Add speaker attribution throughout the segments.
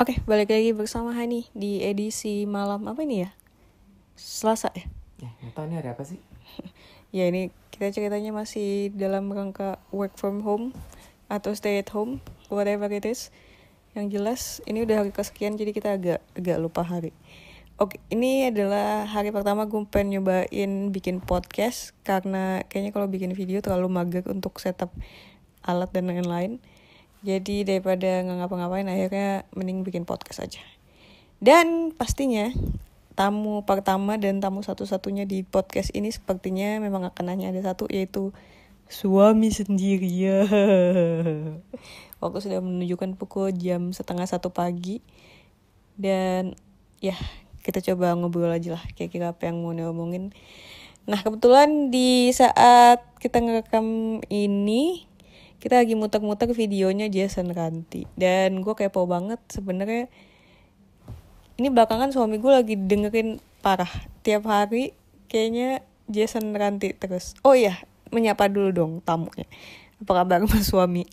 Speaker 1: Oke, balik lagi bersama Hani di edisi malam apa ini ya? Selasa ya?
Speaker 2: Nggak tahu ini hari apa sih?
Speaker 1: Ya ini kita ceritanya masih dalam rangka work from home atau stay at home, whatever it is. Yang jelas ini udah hari kesekian jadi kita agak lupa hari. Oke, ini adalah hari pertama gue pengen nyobain bikin podcast karena kayaknya kalau bikin video terlalu mager untuk setup alat dan lain-lain. Jadi daripada nggak ngapa-ngapain akhirnya mending bikin podcast aja. Dan pastinya tamu pertama dan tamu satu-satunya di podcast ini sepertinya memang akan hanya ada satu, yaitu suami sendiri ya. Waktu sudah menunjukkan pukul jam 12:30 pagi. Dan ya kita coba ngobrol aja lah kira-kira apa yang mau diomongin. Nah kebetulan di saat kita ngerekam ini kita lagi muter-muter videonya Jason Ranti. Dan gue kepo banget sebenarnya. Ini belakangan suami gue lagi dengerin parah. Tiap hari kayaknya Jason Ranti terus. Oh iya, menyapa dulu dong tamunya. Apa kabar mas suami?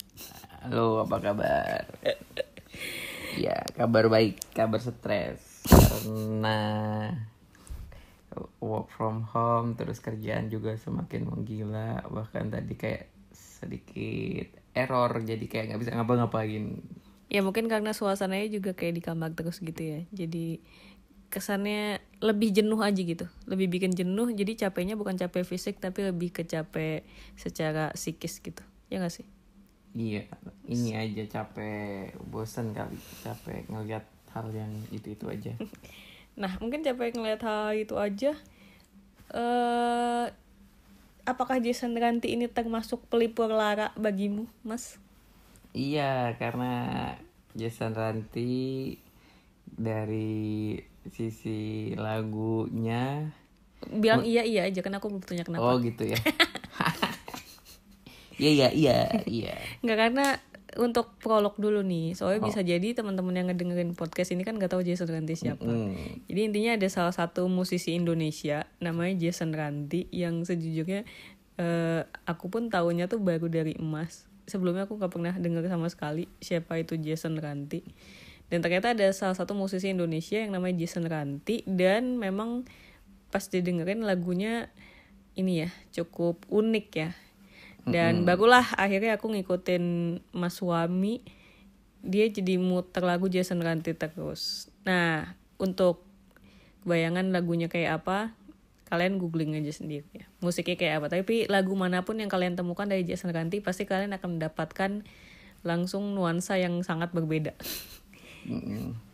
Speaker 2: Halo, apa kabar? Ya, kabar baik, kabar stres karena work from home, terus kerjaan juga semakin menggila. Bahkan tadi kayak sedikit error, jadi kayak nggak bisa ngapa-ngapain.
Speaker 1: Ya mungkin karena suasananya juga kayak di kamar terus gitu ya. Jadi kesannya lebih jenuh aja gitu. Lebih bikin jenuh, jadi capeknya bukan capek fisik tapi lebih ke capek secara psikis gitu. Ya gak sih?
Speaker 2: Iya, ini aja capek, bosan kali, capek ngeliat hal yang itu aja.
Speaker 1: Nah mungkin capek ngeliat hal itu aja. Apakah Jason Ranti ini termasuk pelipur lara bagimu, Mas?
Speaker 2: Iya, karena Jason Ranti dari sisi lagunya
Speaker 1: Bilang iya aja kan aku belum tanya kenapa.
Speaker 2: Oh gitu ya. Iya.
Speaker 1: Nggak, karena untuk prolog dulu nih, soalnya bisa jadi teman-teman yang ngedengerin podcast ini kan nggak tahu Jason Ranti siapa. Jadi intinya ada salah satu musisi Indonesia namanya Jason Ranti yang sejujurnya aku pun tahunya tuh baru dari Emas. Sebelumnya aku nggak pernah dengar sama sekali siapa itu Jason Ranti. Dan ternyata ada salah satu musisi Indonesia yang namanya Jason Ranti, dan memang pas didengerin lagunya ini ya cukup unik ya. Dan barulah akhirnya aku ngikutin Mas Suami, dia jadi muter lagu Jason Ranti terus. Nah untuk bayangan lagunya kayak apa, kalian googling aja sendiri ya. Musiknya kayak apa, tapi lagu manapun yang kalian temukan dari Jason Ranti pasti kalian akan mendapatkan langsung nuansa yang sangat berbeda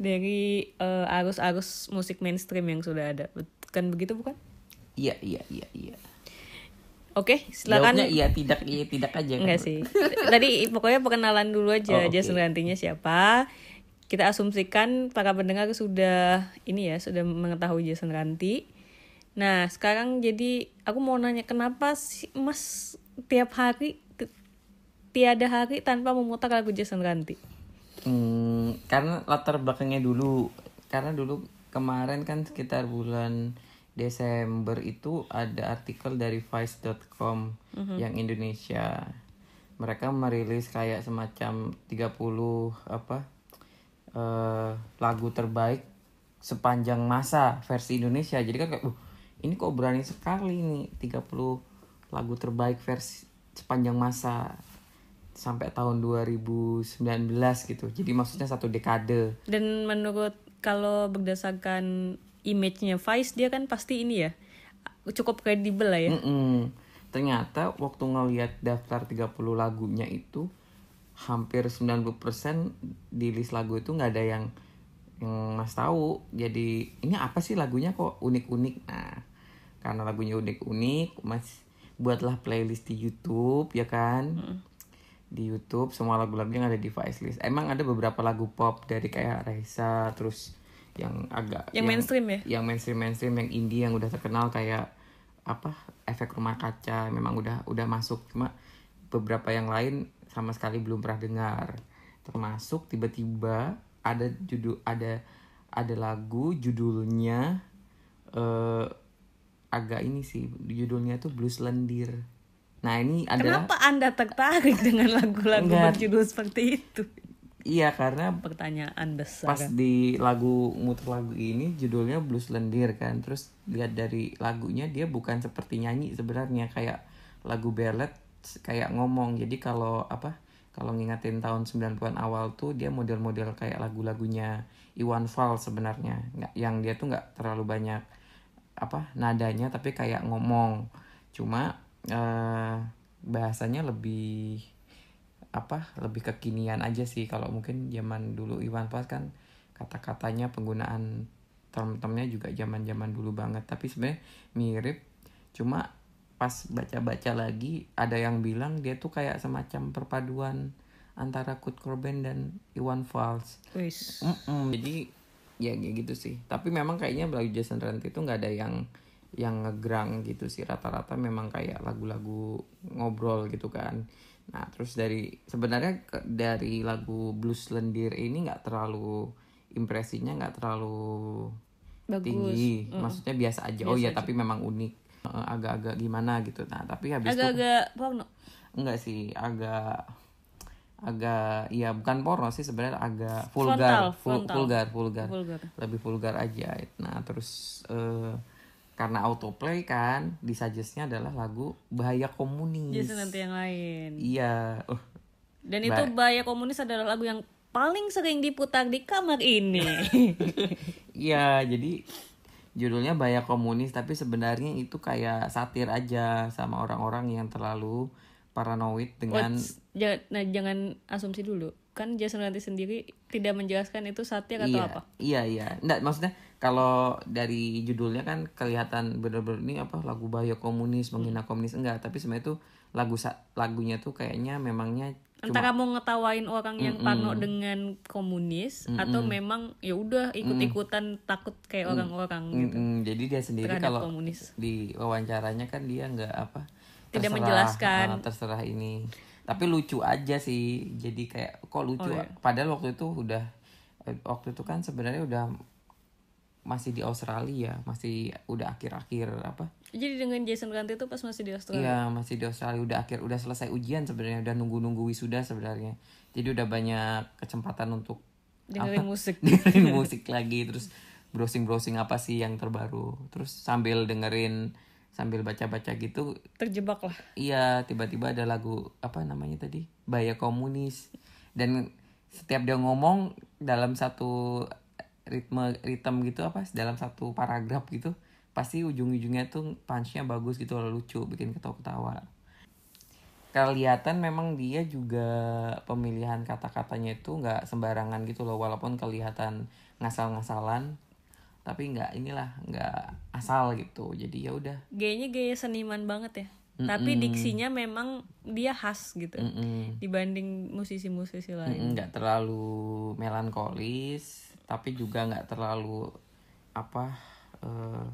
Speaker 1: dari arus-arus musik mainstream yang sudah ada. Kan begitu bukan?
Speaker 2: Iya.
Speaker 1: Oke, silakan.
Speaker 2: Jawabnya iya tidak aja.
Speaker 1: Enggak sih. Tadi pokoknya perkenalan dulu aja. Jason Rantinya siapa. Kita asumsikan para pendengar sudah sudah mengetahui Jason Ranti. Nah, sekarang jadi aku mau nanya, kenapa sih Mas tiap hari tiada hari tanpa memutar lagu Jason Ranti?
Speaker 2: Karena latar belakangnya dulu. Karena dulu kemarin kan sekitar bulan Desember itu ada artikel dari Vice.com yang Indonesia. Mereka merilis kayak semacam 30 lagu terbaik sepanjang masa versi Indonesia. Jadi kan kayak ini kok berani sekali nih 30 lagu terbaik versi sepanjang masa sampai tahun 2019 gitu. Jadi maksudnya 1 dekade.
Speaker 1: Dan menurut, kalau berdasarkan image-nya Vice, dia kan pasti ini ya cukup kredibel lah ya.
Speaker 2: Ternyata waktu ngeliat daftar 30 lagunya itu hampir 90% di list lagu itu nggak ada yang Mas tahu. Jadi ini apa sih lagunya kok unik-unik. Nah karena lagunya unik-unik, Mas buatlah playlist di YouTube ya kan. Di YouTube semua lagu-lagu yang ada di Vice list. Emang ada beberapa lagu pop dari kayak Raisa, terus yang agak
Speaker 1: yang mainstream ya,
Speaker 2: yang mainstream yang indie yang udah terkenal kayak Efek Rumah Kaca, memang udah masuk. Cuma beberapa yang lain sama sekali belum pernah dengar. Termasuk tiba-tiba ada lagu judulnya agak ini sih, judulnya tuh Blues Lendir. Nah ini adalah,
Speaker 1: kenapa Anda tertarik dengan lagu-lagu berjudul seperti itu?
Speaker 2: Iya, karena
Speaker 1: Pertanyaan besar.
Speaker 2: pas di muter lagu ini judulnya Blues Lendir kan, terus lihat dari lagunya dia bukan seperti nyanyi sebenarnya, kayak lagu ballad, kayak ngomong. Jadi kalau ngingetin tahun 90-an awal tuh dia model-model kayak lagu-lagunya Iwan Fals sebenarnya, yang dia tuh nggak terlalu banyak nadanya, tapi kayak ngomong, cuma bahasanya lebih kekinian aja sih. Kalau mungkin zaman dulu Iwan Fals kan kata-katanya, penggunaan term-termnya juga zaman dulu banget, tapi sebenarnya mirip. Cuma pas baca-baca lagi ada yang bilang dia tuh kayak semacam perpaduan antara Kurt Cobain dan Iwan Fals. Jadi ya kayak gitu sih. Tapi memang kayaknya lagu Jason Ranti itu nggak ada yang ngegrang gitu sih, rata-rata memang kayak lagu-lagu ngobrol gitu kan. Nah terus sebenarnya dari lagu Blues Lendir ini nggak terlalu, impresinya nggak terlalu
Speaker 1: Bagus.
Speaker 2: tinggi, maksudnya biasa aja. Tapi memang unik, agak-agak gimana gitu. Nah tapi habis
Speaker 1: agak-agak porno.
Speaker 2: Enggak sih, agak ya bukan porno sih sebenarnya, agak vulgar. Lebih vulgar aja. Nah terus karena autoplay kan, disuggestnya adalah lagu Bahaya Komunis.
Speaker 1: Jason nanti yang lain.
Speaker 2: Iya.
Speaker 1: Dan itu Bahaya Komunis adalah lagu yang paling sering diputar di kamar ini.
Speaker 2: Iya, jadi judulnya Bahaya Komunis, tapi sebenarnya itu kayak satir aja sama orang-orang yang terlalu paranoid dengan
Speaker 1: jangan asumsi dulu. Kan Jason Ranti sendiri tidak menjelaskan itu satir atau apa.
Speaker 2: Iya. Nggak, maksudnya kalau dari judulnya kan kelihatan bener-bener ini lagu Bahaya Komunis, menghina komunis. Enggak, tapi sebenarnya itu lagunya tuh kayaknya memangnya
Speaker 1: antara mau ngetawain orang yang parno dengan komunis, atau memang ya udah ikut-ikutan takut kayak orang-orang gitu.
Speaker 2: Jadi dia sendiri kalau di wawancaranya kan dia nggak
Speaker 1: tidak menjelaskan,
Speaker 2: terserah ini. Tapi lucu aja sih, jadi kayak kok lucu. Padahal waktu itu kan sebenarnya udah masih di Australia, masih udah akhir-akhir
Speaker 1: Jadi dengan Jason Ranti itu pas masih di Australia.
Speaker 2: Iya, masih di Australia, udah selesai ujian sebenarnya, udah nunggu wisuda sebenarnya. Jadi udah banyak kesempatan untuk
Speaker 1: dengerin musik.
Speaker 2: dengerin musik lagi, terus browsing apa sih yang terbaru. Terus sambil baca-baca gitu
Speaker 1: terjebak lah.
Speaker 2: Iya, tiba-tiba ada lagu namanya tadi, Bahaya Komunis. Dan setiap dia ngomong dalam satu ritme gitu, dalam satu paragraf gitu, pasti ujung-ujungnya tuh punch-nya bagus gitu loh, lucu, bikin ketawa-ketawa. Kelihatan memang dia juga pemilihan kata-katanya itu nggak sembarangan gitu loh, walaupun kelihatan ngasal-ngasalan, tapi nggak asal gitu. Jadi ya udah.
Speaker 1: Gayanya gaya seniman banget ya. Tapi diksinya memang dia khas gitu. Dibanding musisi-musisi lain.
Speaker 2: Nggak terlalu melankolis, tapi juga nggak terlalu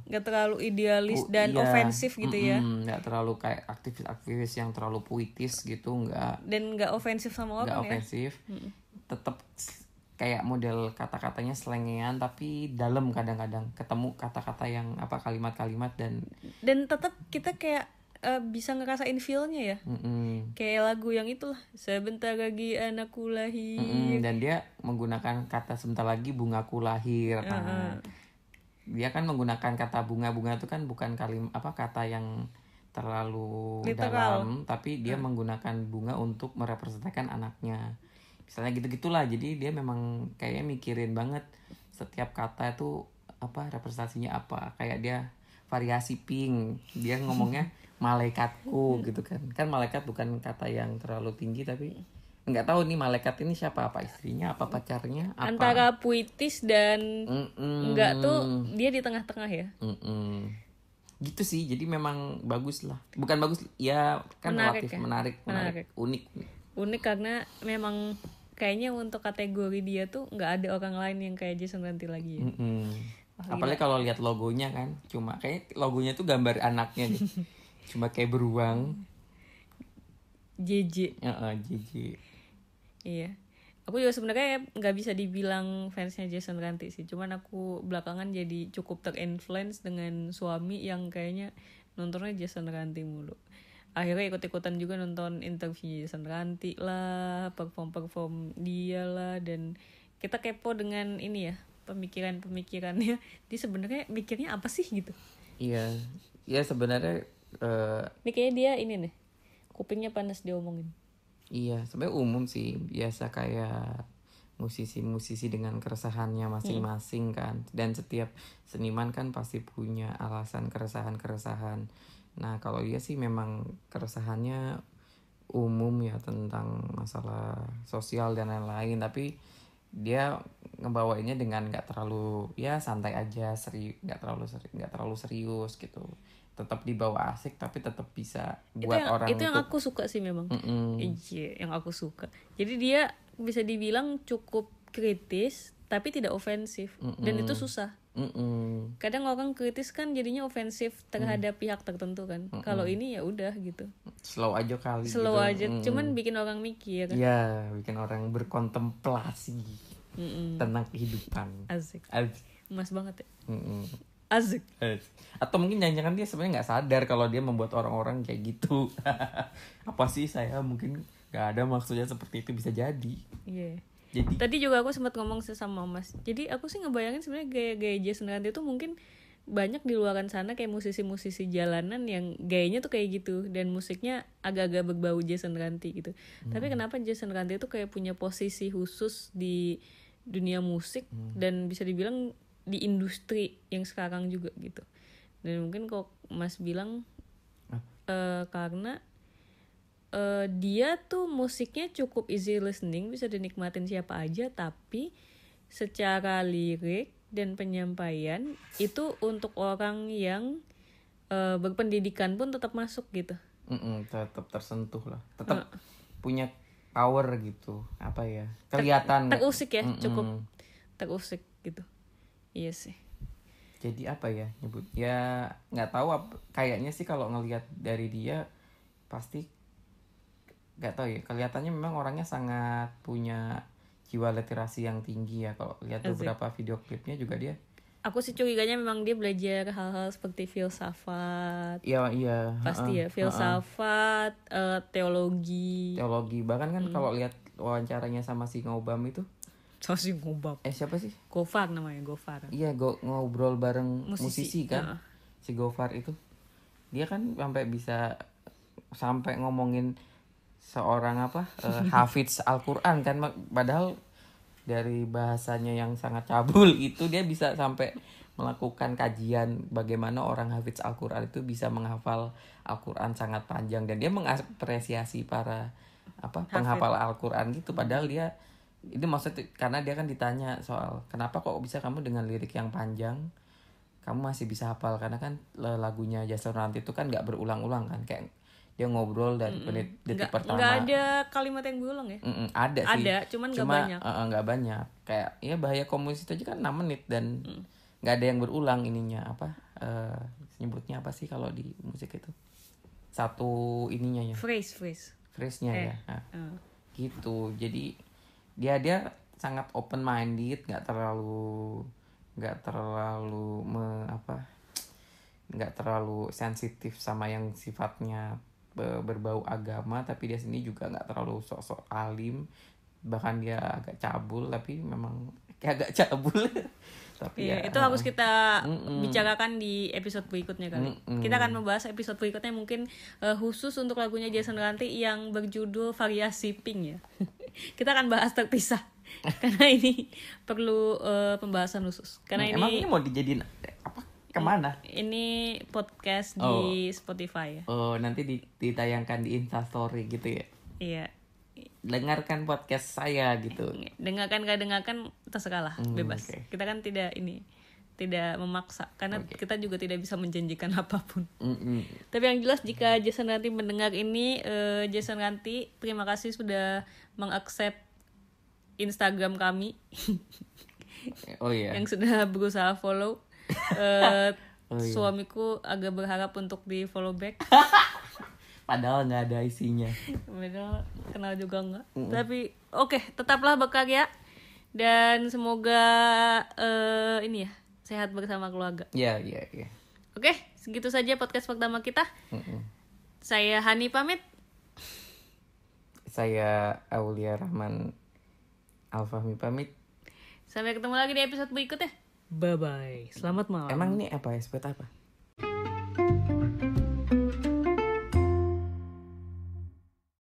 Speaker 1: nggak terlalu idealis dan ofensif gitu ya.
Speaker 2: Nggak terlalu kayak aktivis yang terlalu puitis gitu, nggak.
Speaker 1: Dan nggak ofensif sama orang.
Speaker 2: Nggak ofensif. Tetap kayak model kata-katanya selengean, tapi dalam, kadang-kadang ketemu kata-kata yang kalimat-kalimat dan
Speaker 1: tetap kita kayak bisa ngerasain feel-nya ya. Kayak lagu yang itulah, sebentar lagi anakku lahir.
Speaker 2: Dan dia menggunakan kata sebentar lagi bungaku lahir. Dia kan menggunakan kata bunga itu kan bukan kata yang terlalu literal, dalam, tapi dia menggunakan bunga untuk merepresentasikan anaknya. Misalnya gitu-gitulah. Jadi dia memang kayaknya mikirin banget setiap kata itu representasinya apa. Kayak dia variasi pink, dia ngomongnya malaikatku gitu kan. Kan malaikat bukan kata yang terlalu tinggi, tapi nggak tahu nih malaikat ini siapa, istrinya, pacarnya,
Speaker 1: antara puitis dan enggak tuh dia di tengah-tengah ya.
Speaker 2: Gitu sih. Jadi memang bagus lah, bukan bagus ya kan,
Speaker 1: menarik,
Speaker 2: relatif ya? menarik,
Speaker 1: unik karena memang kayaknya untuk kategori dia tuh nggak ada orang lain yang kayak Jason Ranti lagi ya.
Speaker 2: Apalagi kalau lihat logonya kan, cuma kayak logonya tuh gambar anaknya nih. Cuma kayak beruang.
Speaker 1: JJ.
Speaker 2: JJ.
Speaker 1: Iya. Aku juga sebenarnya nggak bisa dibilang fansnya Jason Ranti sih. Cuman aku belakangan jadi cukup terinfluence dengan suami yang kayaknya nontonnya Jason Ranti mulu. akhirnya ikut-ikutan juga nonton interview Jason Ranti lah, perform dia lah, dan kita kepo dengan ini ya, pemikirannya. Dia sebenarnya mikirnya apa sih gitu.
Speaker 2: Iya, ya sebenarnya
Speaker 1: Ini kayaknya dia ini nih, kupingnya panas diomongin.
Speaker 2: iya, sebenarnya umum sih, biasa kayak musisi-musisi dengan keresahannya masing-masing kan. Dan setiap seniman kan pasti punya alasan keresahan-keresahan. Nah, kalau dia sih memang keresahannya umum ya, tentang masalah sosial dan lain-lain, tapi dia ngebawainnya dengan nggak terlalu ya santai aja, nggak terlalu serius gitu, tetap dibawa asik tapi tetap bisa buat orang
Speaker 1: Itu yang aku suka sih memang. Iya, yang aku suka. Jadi dia bisa dibilang cukup kritis tapi tidak ofensif, dan itu susah. Kadang orang kritis kan jadinya ofensif terhadap pihak tertentu kan. Kalau ini ya udah gitu,
Speaker 2: slow aja kali
Speaker 1: slow
Speaker 2: gitu.
Speaker 1: aja, cuman bikin orang mikir kan.
Speaker 2: Ya bikin orang berkontemplasi tentang kehidupan.
Speaker 1: Asik,
Speaker 2: Asik.
Speaker 1: emas banget ya.
Speaker 2: Mm-mm.
Speaker 1: Asik.
Speaker 2: Atau mungkin jangan-jangan dia sebenarnya nggak sadar kalau dia membuat orang-orang kayak gitu. Apa sih, saya mungkin nggak ada maksudnya seperti itu, bisa jadi.
Speaker 1: Iya.
Speaker 2: Jadi
Speaker 1: Tadi juga aku sempat ngomong sama Mas. Jadi aku sih ngebayangin sebenarnya gaya-gaya Jason Ranti itu mungkin banyak di luaran sana kayak musisi-musisi jalanan yang gayanya tuh kayak gitu, dan musiknya agak-agak berbau Jason Ranti gitu. Tapi kenapa Jason Ranti itu kayak punya posisi khusus di dunia musik dan bisa dibilang di industri yang sekarang juga gitu. Dan mungkin kok Mas bilang karena dia tuh musiknya cukup easy listening, bisa dinikmatin siapa aja, tapi secara lirik dan penyampaian itu untuk orang yang berpendidikan pun tetap masuk gitu.
Speaker 2: tetap tersentuh lah, tetap punya power gitu, apa ya, kelihatan
Speaker 1: Terusik ya, cukup terusik gitu. Iya sih.
Speaker 2: Jadi apa ya nyebut ya, nggak tahu kayaknya sih kalau ngelihat dari dia pasti nggak tahu ya, kelihatannya memang orangnya sangat punya jiwa literasi yang tinggi ya. Kalau lihat beberapa video klipnya juga dia.
Speaker 1: Aku sih curiganya memang dia belajar hal-hal seperti filsafat.
Speaker 2: Iya.
Speaker 1: Pasti ya, filsafat, teologi.
Speaker 2: Bahkan kan kalau lihat wawancaranya sama si Ngobam itu.
Speaker 1: Si Ngobam.
Speaker 2: Siapa sih?
Speaker 1: Gofar namanya, Gofar.
Speaker 2: Iya, ngobrol bareng musisi kan. Si Gofar itu. Dia kan sampai ngomongin seorang Hafiz Al-Quran kan, padahal dari bahasanya yang sangat cabul itu dia bisa sampai melakukan kajian bagaimana orang Hafiz Al-Quran itu bisa menghafal Al-Quran sangat panjang, dan dia mengapresiasi para penghafal Al-Quran gitu. Padahal dia itu maksudnya karena dia kan ditanya soal kenapa kok bisa kamu dengan lirik yang panjang kamu masih bisa hafal, karena kan lagunya Jason Ranti itu kan nggak berulang-ulang kan, kayak dia ngobrol dari detik pertama.
Speaker 1: Nggak ada kalimat yang berulang ya?
Speaker 2: Ada sih.
Speaker 1: Ada, cuman nggak banyak.
Speaker 2: Nggak banyak. Kayak ya Bahaya Komunis itu aja kan 6 menit dan nggak ada yang berulang ininya nyebutnya apa sih kalau di musik itu? Satu ininya ya. Phrase-nya ya. Gitu. Jadi dia sangat open minded, nggak terlalu sensitif sama yang sifatnya berbau agama, tapi dia sendiri juga nggak terlalu sok-sok alim, bahkan dia agak cabul, tapi memang kayak agak cabul. Tapi
Speaker 1: itu harus kita bicarakan di episode berikutnya kali. Kita akan membahas episode berikutnya mungkin khusus untuk lagunya Jason Ranti yang berjudul Variasi Pink ya. Kita akan bahas terpisah karena ini perlu pembahasan khusus. Karena
Speaker 2: emang ini mau dijadiin apa? Kemana?
Speaker 1: Ini podcast di Spotify ya.
Speaker 2: Nanti ditayangkan di Instastory gitu ya.
Speaker 1: Iya.
Speaker 2: Dengarkan podcast saya gitu.
Speaker 1: Dengarkan gak dengarkan terserah lah, bebas. Okay. Kita kan tidak memaksa karena kita juga tidak bisa menjanjikan apapun. Tapi yang jelas jika Jason Ranti mendengar ini, Jason Ranti terima kasih sudah mengaccept Instagram kami. Yang sudah berusaha follow. Suamiku agak berharap untuk di follow back.
Speaker 2: Padahal nggak ada isinya.
Speaker 1: Padahal kenal juga nggak. Tapi oke, tetaplah berkarya dan semoga ini ya sehat bersama keluarga.
Speaker 2: Iya.
Speaker 1: Oke, segitu saja podcast pertama kita. Saya Hani pamit.
Speaker 2: Saya Aulia Rahman Alfahmi pamit.
Speaker 1: Sampai ketemu lagi di episode berikutnya. Bye bye. Selamat malam.
Speaker 2: Emang ini apa episode apa?